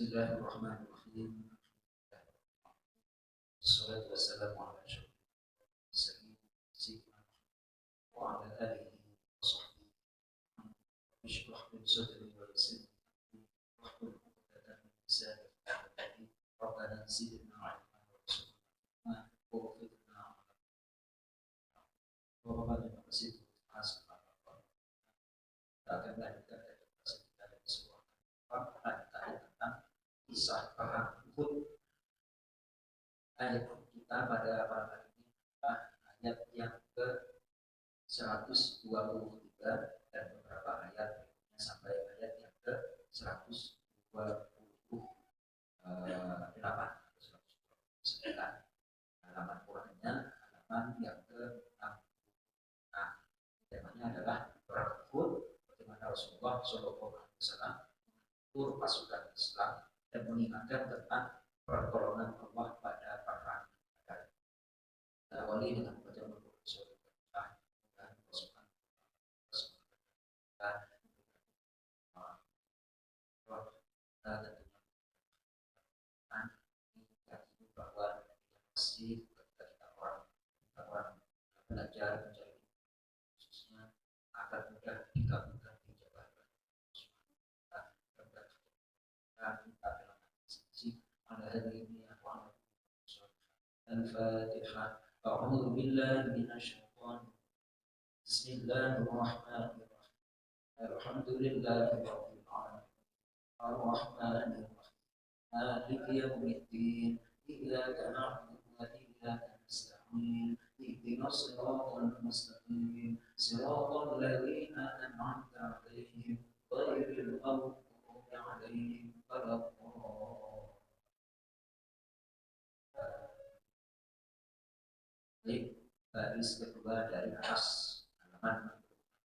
Bismillahirrahmanirrahim. Wassalatu wassalamu ala asyrafil mursalin sayyidina wa ala alihi wa sahbihi. Ishrah li sadri wa yassir li amri wahlul 'uqdatam min lisani yafqahu qawli. Rabbana zidna 'ilman warzuqna wa waffiqna 'ala wa terima kasih atas Allah. Kita akan lanjutkan edukasi kita dari sebuah tentang kisah perang Uhud. Ayat kita pada hari ini adalah ayat yang ke-123 dan beberapa ayat berikutnya sampai ayat yang ke-128 atau 129. Halaman Qurannya halaman yang ke-6. Nah, temanya adalah perang Uhud, bagaimana Rasulullah SAW mengatur pasukan Islam dan mengingatkan tentang pertolongan Allah pada perang Badar. Kita awali dengan membaca surah Al-Fatihah dan pasukan bahwa masih ketika kita orang belajar mencari khususnya agar mudah dikabulkan ijabah Al-Fatihah. A'udzu billahi minasy-syaithanir rajim. Bismillahirrahmanirrahim. Alhamdulillahi rabbil alamin. Ar-Rahmanir Rahim. Maliki yaumiddin. Iyyaka na'budu wa iyyaka nasta'in. Ihdinas siratal mustaqim. Siratal ladzina an'amta 'alaihim ghairil maghdubi 'alaihim waladdallin. Baris kedua dari atas halaman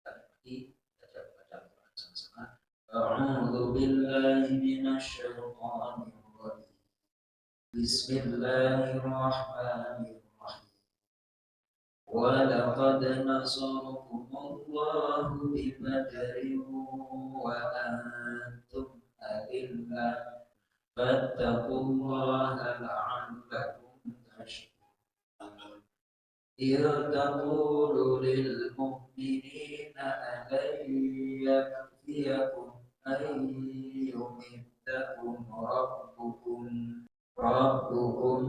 tadi kita baca sama-sama. A'udzu billahi minasy syaithanir rajim. Bismillahirrahmanirrahim. Wa laqad nasarakumullahu bi Badrin wa antum adillah fattaqullaha la'allakum tashkurun. إذ تقول للمؤمنين ألن يكفيكم أن يمدكم ربكم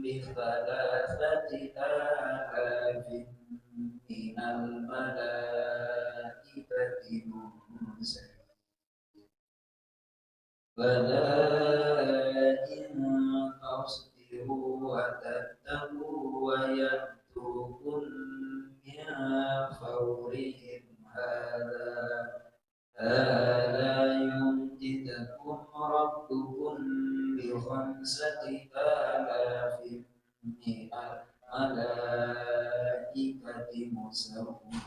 بثلاثة آلاف من الملائكة منزلين بلى إن تصبروا وتتقوا ويأتوكم من فورهم هذا يمددكم ربكم بخمسة آلاف من الملائكة مسومين.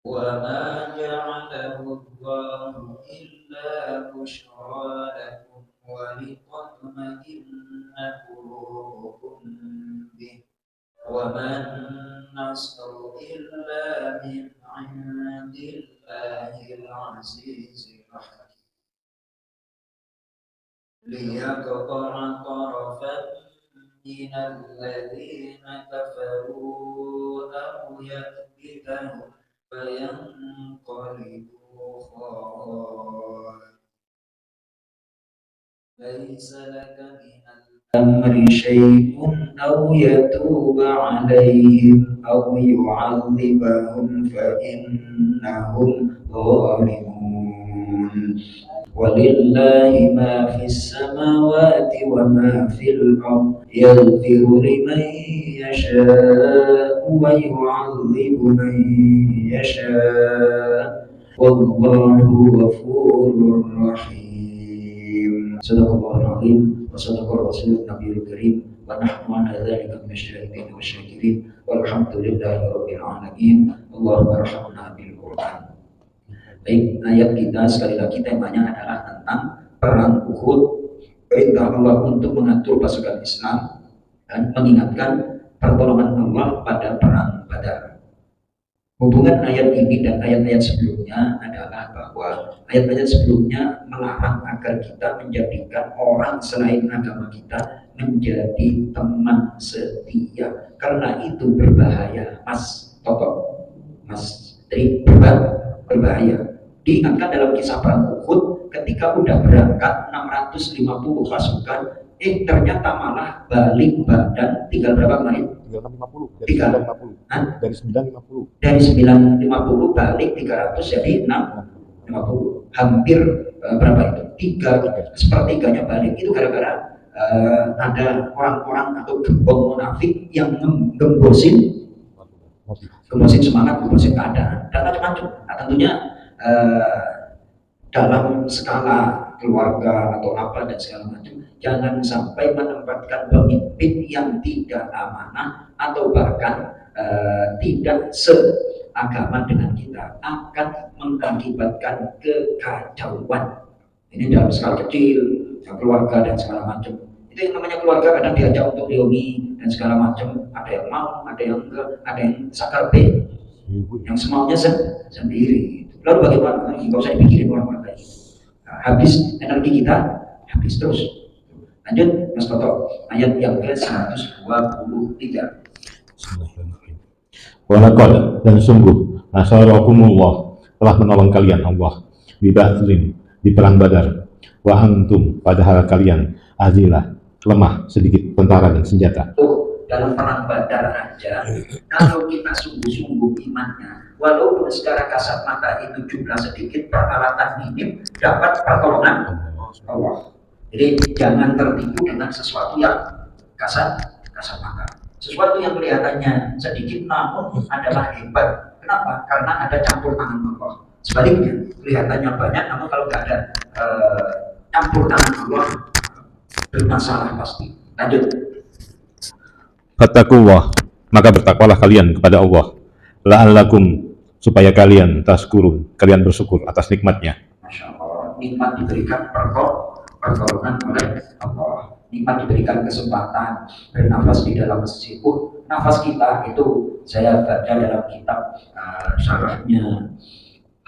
وما جعله الله إلا بشرى لكم ولتطمئن قلوبكم به وما النصر إلا من عند الله العزيز الحكيم ليقطع طرفا من الذين كفروا أو يكبتهم فينقلبوا خائبين. ليس لك من الأمر شيء أو يتوب عليهم أو يعذبهم فإنهم ظالمون. ولله ما في السماوات وما في الأرض يغفر لمن يشاء ويعذب من يشاء والله غفور رحيم. Sadaqallahul azim wa sadaqar rasulun nabiyul karim wa nahnu ala dzalika minasyahidin wasyakirin walhamdulillahi rabbil alamin. Allahumma arhamna bil Qur'an. Baik, ayat kita sekali lagi temanya adalah tentang perang Uhud. Perintah Allah untuk mengatur pasukan Islam dan mengingatkan pertolongan Allah pada perang Badar. Hubungan ayat ini dan ayat-ayat sebelumnya adalah bahwa ayat-ayat sebelumnya melarang agar kita menjadikan orang selain agama kita menjadi teman setia, karena itu berbahaya, Mas Toto, Mas Tri, berbahaya. Diingatkan dalam kisah perang Uhud, ketika udah berangkat 650 pasukan, ternyata malah balik badan tinggal berapa kemarin? 950 dari 950 balik 300 jadi 650, hampir berapa itu? 3/4 balik. Itu gara-gara ada orang-orang atau gembong munafik yang gembosin semangat, gembosin keadaan dan macam-macam. Nah, tentunya dalam skala keluarga atau apa dan segala macam, jangan sampai menempatkan pemimpin yang tidak amanah atau bahkan tidak seagama dengan kita, akan mengakibatkan kekacauan. Ini dalam skala kecil, keluarga dan segala macam. Itu yang namanya keluarga, kadang diajak untuk reuni dan segala macam. Ada yang mau, ada yang enggak, ada yang sakarpe, yang semaunya sendiri. Lalu bagaimana? Nggak usah dipikirin orang-orang kayak gitu. Nah, habis energi kita, habis terus. Lanjut Mas Toto, ayat yang ke-123. Walaqad, dan sungguh nasarakumullah, telah menolong kalian Allah di Badrin, di perang Badar, wa antum, padahal kalian azilah, lemah sedikit tentara dan senjata. Dalam perang Badar aja, kalau kita sungguh-sungguh imannya, walaupun secara kasat mata itu jumlah sedikit, peralatan minim, dapat pertolongan Allah. Jadi jangan tertipu dengan sesuatu yang kasat mata. Sesuatu yang kelihatannya sedikit namun adalah hebat. Kenapa? Karena ada campur tangan Allah. Sebaliknya, kelihatannya banyak namun kalau nggak ada campur tangan Allah, bermasalah pasti. Lanjut. Fattakullah, maka bertakwalah kalian kepada Allah, la'allakum, supaya kalian taskurun, kalian bersyukur atas nikmatnya. Masya Allah, nikmat diberikan pertolongan oleh Allah, nikmat diberikan kesempatan bernafas di dalam masjid. Nafas kita itu saya baca dalam kitab syarahnya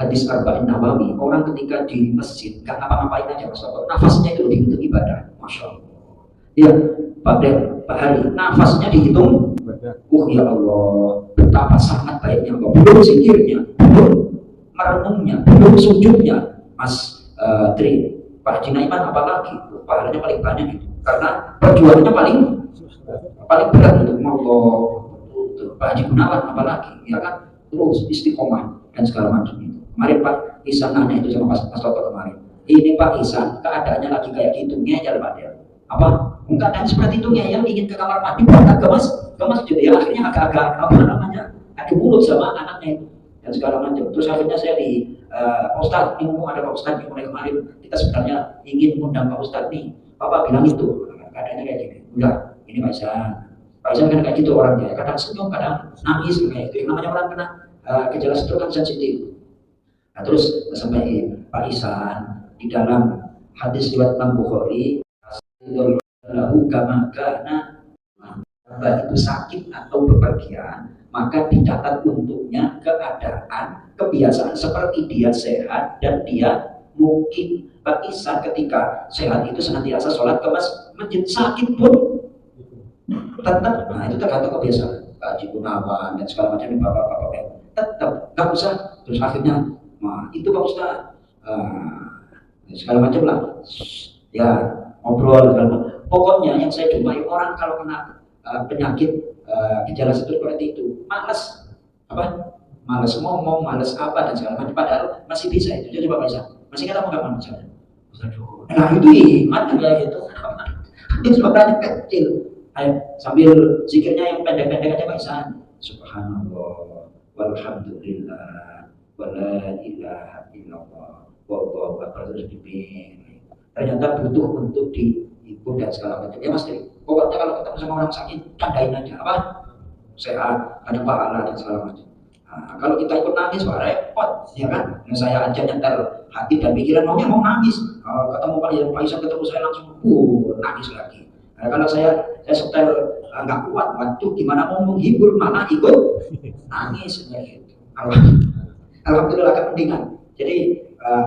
hadis Arba'in Nawawi, orang ketika di masjid gak ngapa-ngapain aja Mas Toto, nafasnya itu dihitung ibadah. Masya Allah. Ya, pada Pak Hari, nafasnya dihitung. Ya Allah, betapa sangat baiknya Allah. Belum zikirnya, belum merenungnya, belum sujudnya, Mas Tri. Pak Haji Naiman apalagi, pahalanya paling banyak itu. Karena perjuangannya paling berat itu. Allah, Pak Haji Gunawan apalagi, ya kan, terus istiqomah dan segala macam itu. Kemarin Pak Isan nanya itu sama Mas Toto kemarin. Ini Pak Isan, keadaannya lagi kayak gitu, ngeyel Pak dia. Apa? Keadaan seperti itu ngeyel, ingin ke kamar mandi, berangkat ke masjid, ya akhirnya agak-agak ada mulut sama anaknya itu dan segala macam. Terus akhirnya saya di Ustadz, ini ada Pak Ustadz mulai kemarin, kita sebenarnya ingin mengundang Pak Ustadz nih. Bapak bilang itu, keadaannya kayak gini. Udah, ini Pak Isan kan kayak gitu orangnya, kadang senyum, kadang nangis kayak gitu. Yang namanya orang kena gejala stroke kan sensitif. Nah, terus sampai Pak Isan di dalam hadis riwayat Imam Bukhari, lahu kama kana, hamba itu sakit atau bepergian, maka dicatat untuknya keadaan kebiasaan seperti dia sehat dan dia mungkin. Pak Isan ketika sehat itu senantiasa sholat ke masjid, sakit pun tetap. Nah itu tergantung kebiasaan Pak Haji Gunawan dan segala macam bapak-bapak tetap nggak usah. Terus akhirnya itu Pak Ustaz segala macam lah ya, ngobrol pokoknya yang saya jumpai orang kalau kena penyakit gejala seperti itu malas ngomong, malas apa dan segala macam, padahal masih bisa itu. Jadi Pak Isan masih kata nggak manusia. Nah itu iman kayak gitu. Itu suaranya kecil. Ayo sambil zikirnya yang pendek-pendek aja Pak Isan. Subhanallah walhamdulillah wala ilaha illallah wallahu akbar, terus dipimpin. Ternyata butuh untuk dihibur dan segala macam. Ya Mas Tri, pokoknya kalau ketemu sama orang sakit, candain aja apa? Sehat, ada pahala dan segala macam. Nah, kalau kita ikut nangis, wah repot, ya kan? Yang saya aja nyetel hati dan pikiran mau nangis. Ketemu Pak Isan, ketemu saya langsung nangis lagi. Nah, kalau saya setel nggak kuat, waduh gimana mau menghibur, mana ikut nangis kayak gitu. Alhamdulillah kepentingan. Jadi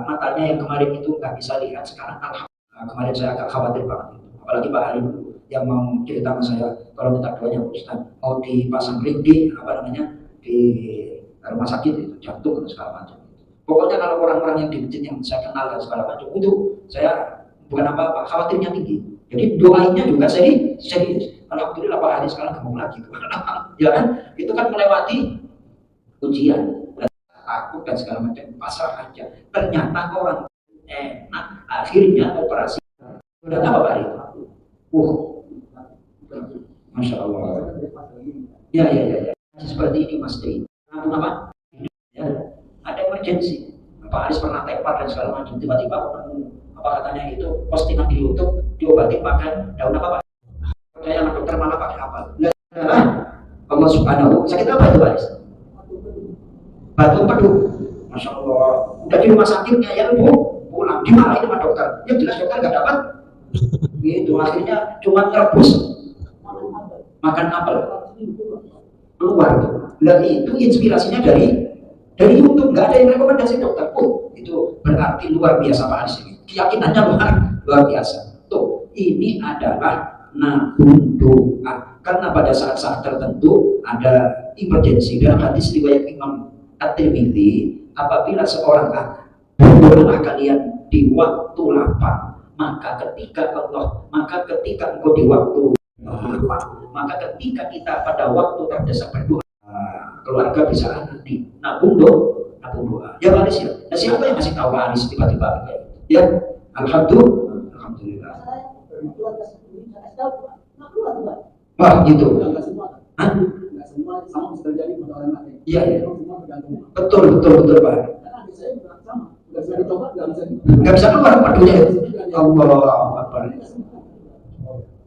matanya yang kemarin itu nggak bisa lihat, sekarang alhamdulillah. Kemarin saya agak khawatir banget. Apalagi Pak Hari yang mau cerita sama saya, kalau minta doanya Ustaz, mau dipasang ring di apa namanya di rumah sakit itu jantung dan segala macam. Pokoknya kalau orang-orang yang di masjid yang saya kenal dan segala macam itu saya bukan apa-apa, khawatirnya tinggi. Jadi doainnya juga serius. Alhamdulillah Pak Hari sekarang gemuk lagi. Ya kan? Itu kan melewati ujian. Takut dan segala macam, pasrah aja. Ternyata orang enak, akhirnya operasi. Udah apa Pak Ari? Masya Allah. Ya. Seperti ini Mas Tri. Apa? Ya, ada emergency. Pak Aris pernah tepar dan segala macam. Tiba-tiba apa katanya itu postingan di YouTube diobatin pakai daun apa Pak? Saya anak dokter malah pakai apa? Allah Subhanahu. Sakit apa itu Pak Aris? Batu empedu. Masya Allah. Udah di rumah sakitnya ya Bu, pulang dimarahin sama dokter. Ya jelas dokter nggak dapat. Gitu akhirnya cuma ngerebus makan apel keluar tuh. Dan itu inspirasinya dari YouTube, nggak ada yang rekomendasi dokter. Itu berarti luar biasa Pak Aris ini. Keyakinannya luar biasa. Tuh, ini adalah nabung doa. Karena pada saat-saat tertentu ada emergency. Dalam hadis riwayat Imam At-Tirmidzi, apabila seorang berdoalah kalian di waktu lapang, maka ketika engkau di waktu lapang, maka ketika kita pada waktu terdesak berdoa, keluarga bisa nanti nabung doa. Ya Pak Aris ya. Nah, siapa yang ngasih tahu Pak Aris tiba-tiba ya? Alhamdulillah. Wah gitu. Hah? Iya. Betul Pak. Nggak bisa keluar padunya. Allah Akbar.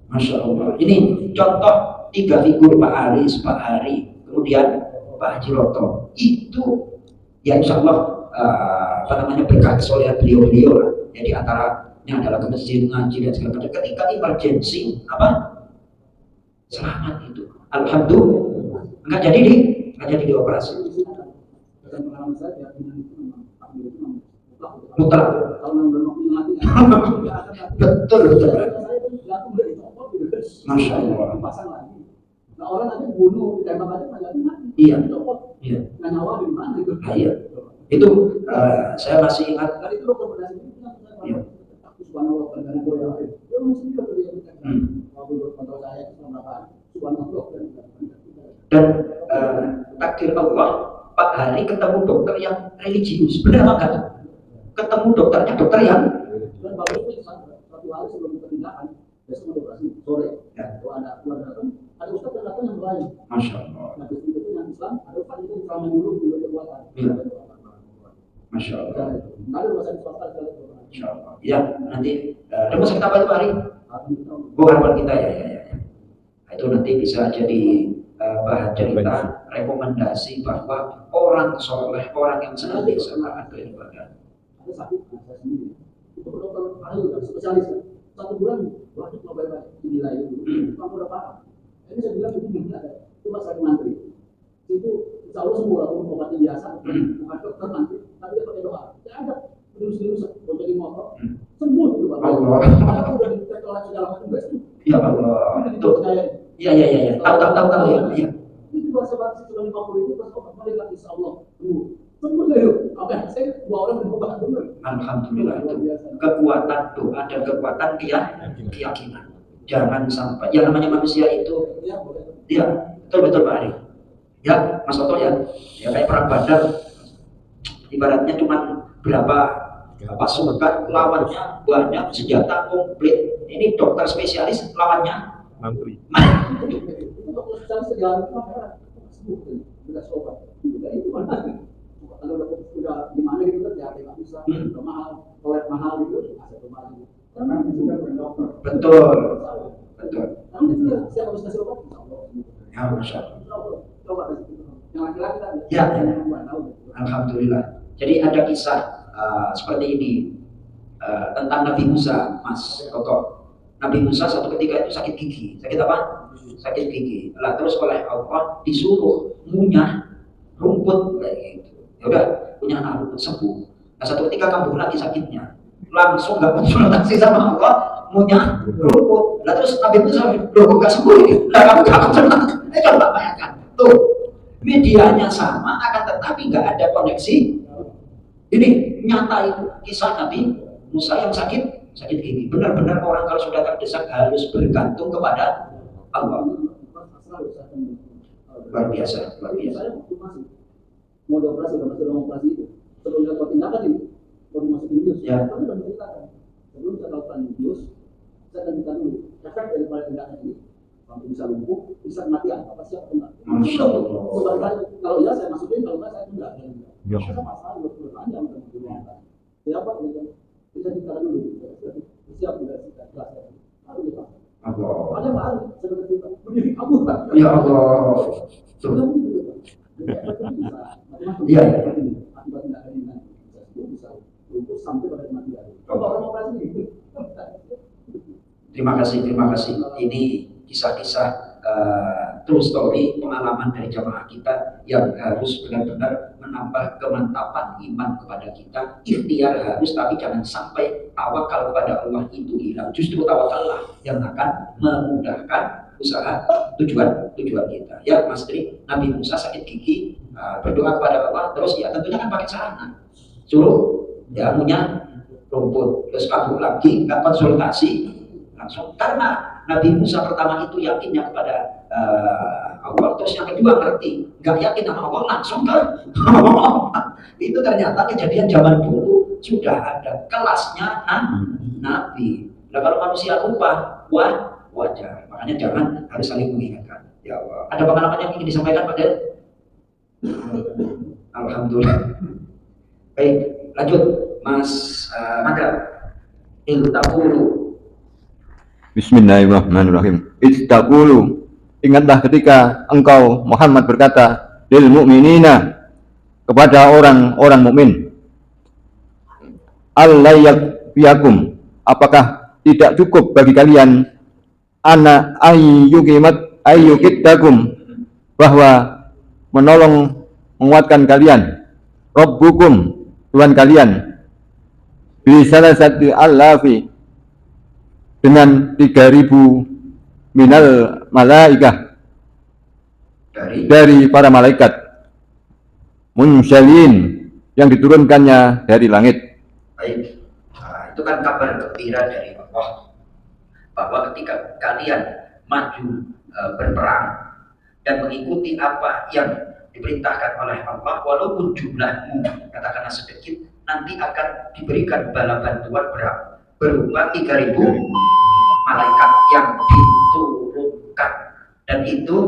Masya Allah. Ini contoh 3 figur Pak Aris, Pak Hari, kemudian Pak Haji Roto. Itu ya insya Allah berkah kesolehan beliau lah. Jadi antaranya adalah ke masjid, ngaji dan segala macam. Ketika emergency selamat itu. Alhamdulillah. Nggak jadi dioperasi. Mutlak. Betul. Masya Allah. Nah orang aja bunuh, ditembak aja mati. Iya. Nah nyawa di mana itu? Iya. Itu saya masih ingat. Tadi itu rekomendasi itu kan subhanallah dan gue yang lain. Dia mesti dia waktu kontrol saya sama subhanallah dan takdir Allah Pak Hari ketemu dokter yang religius. Benar apa enggak? Ketemu dokternya dokter yang dan bagus itu satu hari sebelum pernikahan besok operasi sore. Kalau ada keluarga kan ada ustaz yang datang yang lain. Masya Allah. Nah itu yang Islam ada ustaz itu selama dulu di kekuatan. Masya Allah. Ada bahasa di swasta sekali. Masya Allah. Ya nanti rumah sakit apa itu Pak Hari? Harapan kita ya. Nah, itu nanti bisa jadi bahan cerita rekomendasi bahwa orang soleh, orang yang senantiasa taat beribadah. Ada sakit saya sendiri. Itu dokter ahli spesialis. 1 bulan wajib coba dinilai dulu. Kamu udah paham. Ini saya bilang begini ada cuma saya mantri. Itu insya Allah semua obatnya biasa, bukan dokter nanti, tapi dia pakai doa. Tidak ada terus mau jadi motor, sembuh itu Pak. Allah. Kalau udah dicek oleh segala macam beres. Ya Allah. Itu. Iya. Tahu ya. Iya. Itu bahasa cuma 50 itu pas kembali lagi insya Allah. Sembuh deh. Oke, saya 2 orang berubah benar. Alhamdulillah itu kekuatan doa dan kekuatan keyakinan. Jangan sampai yang namanya manusia itu. Ya, betul Pak Ari. Ya, Mas Oto ya kayak perang Badar. Ibaratnya cuma berapa pasukan lawannya banyak, senjata komplit. Ini dokter spesialis lawannya mantri. Itu dokter spesialis sejarah itu sembuh sudah sobat. Itu mana? Kalau udah gimana gitu kan ya nggak bisa, udah mahal, proyek mahal gitu, aset mahal. Karena sudah berdokter. Betul. Karena itu saya harus kasih obat. Ya, Masya Allah. Coba yang laki-laki tadi. Ya. Alhamdulillah. Jadi ada kisah seperti ini tentang Nabi Musa, Mas Toto. Nabi Musa satu ketika itu sakit gigi. Sakit apa? Sakit gigi. Lah terus oleh Allah disuruh ngunyah rumput kayak gitu. Ya udah punya anak rumput sembuh. Nah satu ketika kambuh lagi sakitnya, langsung nggak konsultasi sama Allah, punya rumput. Lah terus Nabi Musa loh nggak sembuh ini, lah kamu nggak konsultasi. Coba bayangkan, tuh medianya sama, akan tetapi nggak ada koneksi. Ini nyata itu kisah Nabi Musa yang sakit gigi. Benar-benar orang kalau sudah terdesak harus bergantung kepada Allah. Luar biasa, luar biasa. Mau operasi, udah operasi itu. Sebelum dilakukan tindakan ini, baru masukin bius. Ya. Tapi udah menceritakan. Sebelum kita lakukan bius, saya akan minta dulu efek daripada tindakan ini. Sampai bisa lumpuh, bisa kematian. Apa siapa enggak? Masya Allah. Kalau iya saya masukin, kalau enggak saya enggak. Ya. Saya masalah udah panjang siapa bisa ditaruh dulu. Siap sudah kita kelas. Lalu kita. Allah. Ada baru seperti itu. Berdiri kamu Pak. Ya Allah. Sudah begitu Pak. Iya. Akibat tindakan ini bisa lumpuh sampai pada kematian. Kalau orang operasi ini. Terima kasih. Ini kisah-kisah true story pengalaman dari jamaah kita yang harus benar-benar menambah kemantapan iman kepada kita. Ikhtiar harus, tapi jangan sampai tawakal kepada Allah itu hilang. Justru tawakallah yang akan memudahkan usaha tujuan kita. Ya Mas Tri, Nabi Musa sakit gigi, berdoa kepada Allah, terus ya tentunya kan pakai sarana. Suruh ya punya rumput, terus kabur lagi, nggak konsultasi langsung, karena Nabi Musa pertama itu yakinnya kepada Allah, terus yang kedua ngerti, nggak yakin sama Allah langsung ke itu ternyata kejadian zaman dulu sudah ada kelasnya Nabi. Nah kalau manusia lupa, wajar, makanya jangan harus saling mengingatkan. Ya Allah, ada pengalaman yang ingin disampaikan pada Alhamdulillah. Baik, lanjut Mas Mada. Iltaqulu. Bismillahirrahmanirrahim. Ittaqulu. Ingatlah ketika engkau Muhammad berkata lil mu'minina, kepada orang-orang mukmin, allayyakum, apakah tidak cukup bagi kalian ana ayyukidakum, bahwa menolong menguatkan kalian, rabbukum, Tuhan kalian, bisalasati alafi, dengan 3.000 minal malaikah, dari para malaikat, munsyalin, yang diturunkannya dari langit. Baik, itu kan kabar gembira dari Allah bahwa ketika kalian maju berperang dan mengikuti apa yang diperintahkan oleh Allah, walaupun jumlahmu katakanlah sedikit, nanti akan diberikan bala bantuan berupa 3.000 malaikat yang diturunkan. Dan itu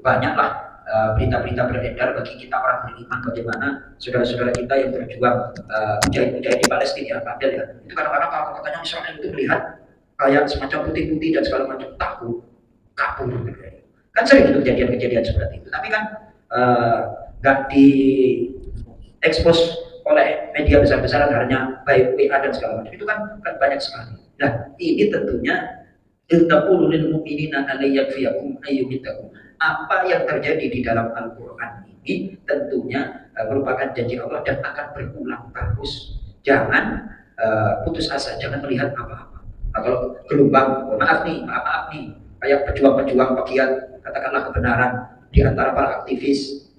banyaklah berita-berita beredar bagi kita orang beriman, bagaimana saudara-saudara kita yang berjuang mujahid-mujahid di Palestina ya, Fadil ya. Itu kadang-kadang kalau katanya Israel itu melihat kayak semacam putih-putih dan segala macam, takut kabur gitu. Kan sering itu kejadian-kejadian seperti itu, tapi kan nggak diekspos oleh media besar-besaran, hanya baik WA dan segala macam. Itu kan banyak sekali. Nah ini tentunya iltaqulu lil mu'minina alayyakum ayyumidakum. Apa yang terjadi di dalam Al-Quran ini tentunya merupakan janji Allah dan akan berulang terus. Jangan putus asa, jangan melihat apa-apa. Nah, kalau gelombang, maaf nih, kayak pejuang-pejuang pegiat katakanlah kebenaran di antara para aktivis,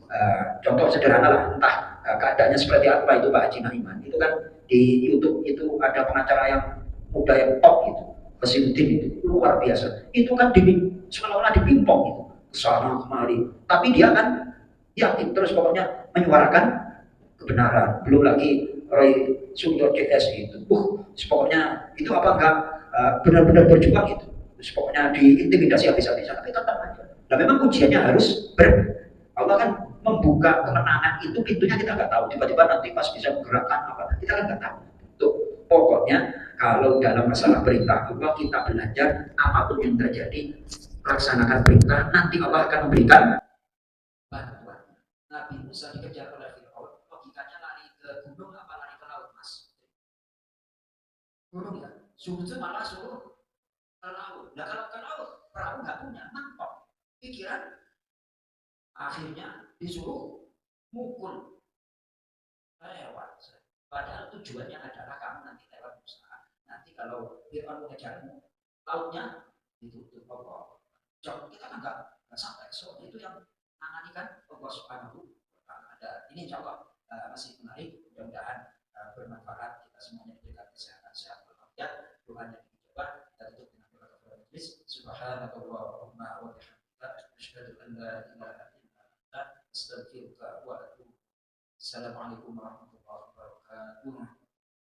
contoh sederhana lah, entah keadaannya seperti apa itu Pak Haji Naiman, itu kan di YouTube itu ada pengacara yang muda yang top gitu, Fasihuddin itu luar biasa. Itu kan seolah-olah dipimpong itu kesana kemari, tapi dia kan yakin terus pokoknya menyuarakan kebenaran. Belum lagi Roy Suryo CS itu, pokoknya itu apa enggak benar-benar berjuang itu, pokoknya diintimidasi habis-habisan, tapi tetap aja. Nah memang ujiannya harus Allah kan membuka kemenangan itu, pintunya kita nggak tahu, tiba-tiba nanti pas bisa menggerakkan apa, kita kan nggak tahu. Tuh, pokoknya kalau dalam masalah perintah Allah kita belajar, apapun yang terjadi laksanakan perintah, nanti Allah akan memberikan bantuan. Nabi Musa dikejar oleh Fir'aun, logikanya lari ke gunung apa lari ke laut Mas? Gunung ya, suruh malah suruh ke laut. Nah kalau ke laut, perahu nggak punya, mantap. Pikiran akhirnya disuruh mukul lewat. Padahal tujuannya adalah kamu nanti lewat usaha. Nanti kalau Fir'aun mengejarmu, lautnya ditutup Allah. Jauh kita kan nggak sampai. So itu yang nangani kan Allah Subhanahu wa Ta'ala. Ada ini insya Allah masih menarik. Mudah-mudahan bermanfaat. Kita semuanya diberikan kesehatan sehat walafiat. Doanya dicoba. Kita tutup dengan doa kepada majelis. Subhanallahumma wa bihamdika asyhadu an la ilaha illa anta astaghfiruka wa atubu. Assalamualaikum warahmatullahi wabarakatuh.